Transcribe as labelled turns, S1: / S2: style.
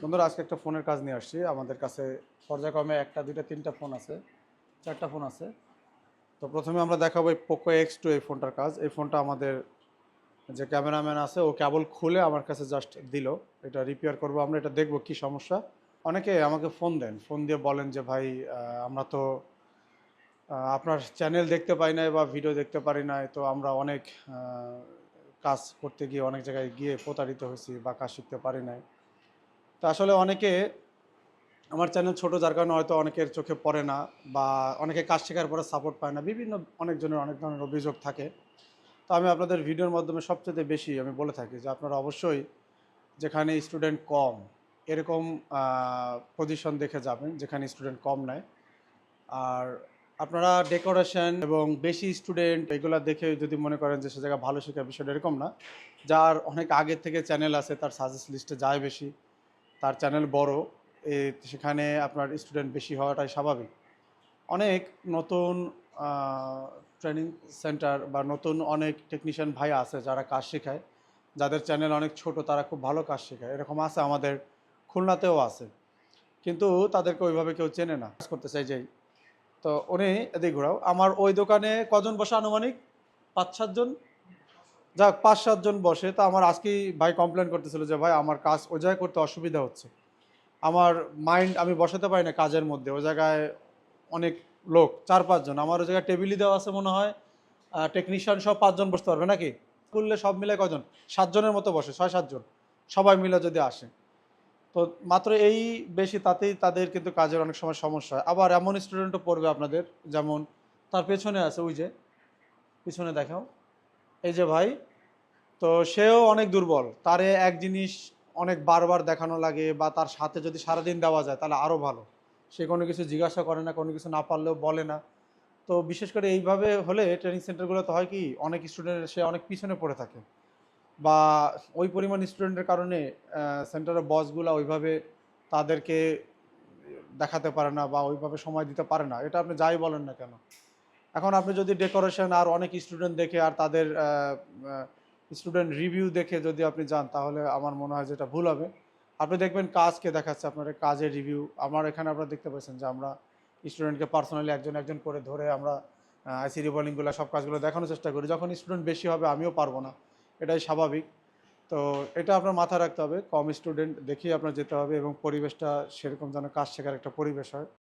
S1: বন্ধুরা আজকে একটা ফোনের কাজ নিয়ে আসছি। আমাদের কাছে পর্যায়ক্রমে একটা দুইটা তিনটা ফোন আছে, চারটা ফোন আছে। তো প্রথমে আমরা দেখাবো এই পোকো X2 এই ফোনটার কাজ। এই ফোনটা আমাদের যে ক্যামেরাম্যান আছে ও কেবল খুলে আমার কাছে জাস্ট দিল। এটা রিপেয়ার করব, আমরা এটা দেখব কি সমস্যা। অনেকে আমাকে ফোন দেন, ফোন দিয়ে বলেন যে ভাই আমরা তো আপনার চ্যানেল দেখতে পাই নাই বা ভিডিও দেখতে পারি নাই, তো আমরা অনেক কাজ করতে গিয়ে অনেক জায়গায় গিয়ে প্রতারিত হয়েছি বা কাজ শিখতে পারি নাই। তো আসলে অনেকে আমার চ্যানেল ছোট যার কারণে হয়তো অনেকের চোখে পড়ে না, বা অনেকে কাজ শেখার পরে সাপোর্ট পায় না, বিভিন্ন অনেকজনের অনেক ধরনের অভিযোগ থাকে। তো আমি আপনাদের ভিডিওর মাধ্যমে সবচেয়ে বেশি আমি বলে থাকি যে আপনারা অবশ্যই যেখানে স্টুডেন্ট কম এরকম পজিশন দেখে যাবেন যেখানে স্টুডেন্ট কম নেয়। আর আপনারা ডেকোরেশন এবং বেশি স্টুডেন্ট এগুলো দেখে যদি মনে করেন যে সে জায়গায় ভালো শেখার বিষয়টা এরকম না। যার অনেক আগে থেকে চ্যানেল আছে তার সাজেস্ট লিস্টে যায় বেশি, তার চ্যানেল বড়, সেখানে আপনার স্টুডেন্ট বেশি হওয়াটাই স্বাভাবিক। অনেক নতুন ট্রেনিং সেন্টার বা নতুন অনেক টেকনিশিয়ান ভাই আছে যারা কাজ শেখায়, যাদের চ্যানেল অনেক ছোট, তারা খুব ভালো কাজ শেখায়, এরকম আছে আমাদের খুলনাতেও আছে। কিন্তু তাদেরকে ওইভাবে কেউ চেনে না, কাজ করতে চাই যেই। তো উনি এদিকে ঘোরাও আমার ওই দোকানে কজন বসে আনুমানিক 5-7 জন, যাক 5-7 জন বসে। তো আমার আজকেই ভাই কমপ্লেন করতেছিল যে ভাই আমার কাজ ওই জায়গায় করতে অসুবিধা হচ্ছে, আমার মাইন্ড আমি বসাতে পারি না কাজের মধ্যে, ওই জায়গায় অনেক লোক 4-5 জন, আমার ওই জায়গায় টেবিলই দেওয়া আছে মনে হয় টেকনিশিয়ান সব 5 জন বসতে পারবে নাকি, করলে সব মিলে কজন 7 জনের মতো বসে, 6-7 জন সবাই মিলে যদি আসে। তো মাত্র এই বেশি তাতেই তাদের কিন্তু কাজের অনেক সময় সমস্যা হয়। আবার এমন স্টুডেন্টও পড়বে আপনাদের, যেমন তার পেছনে আছে, ওই যে পিছনে দেখাও, এই যে ভাই, তো সেও অনেক দুর্বল, তারে এক জিনিস অনেক বারবার দেখানো লাগে, বা তার সাথে যদি সারাদিন দেওয়া যায় তাহলে আরও ভালো। সে কোনো কিছু জিজ্ঞাসা করে না, কোনো কিছু না পারলেও বলে না। তো বিশেষ করে এইভাবে হলে ট্রেনিং সেন্টারগুলোতে হয় কি, অনেক স্টুডেন্ট সে অনেক পিছনে পড়ে থাকে, বা ওই পরিমাণ স্টুডেন্টের কারণে সেন্টারের বসগুলো ওইভাবে তাদেরকে দেখাতে পারে না বা ওইভাবে সময় দিতে পারে না, এটা আপনি যাই বলেন না কেন। এখন আপনি যদি ডেকোরেশন আর অনেক স্টুডেন্ট দেখে আর তাদের স্টুডেন্ট রিভিউ দেখে যদি আপনি যান, তাহলে আমার মনে হয় যেটা ভুল হবে। আপনি দেখবেন কাজকে দেখাচ্ছে আপনার কাজের রিভিউ, আমার এখানে আপনারা দেখতে পাচ্ছেন যে আমরা স্টুডেন্টকে পার্সোনালি একজন একজন করে ধরে আমরা আইসি রিবলিংগুলো সব কাজগুলো দেখানোর চেষ্টা করি। যখন স্টুডেন্ট বেশি হবে আমিও পারবো না, এটাই স্বাভাবিক। তো এটা আপনার মাথায় রাখতে হবে, কম স্টুডেন্ট দেখেই আপনার যেতে হবে এবং পরিবেশটা সেরকম যেন কাজ শেখার একটা পরিবেশ হয়।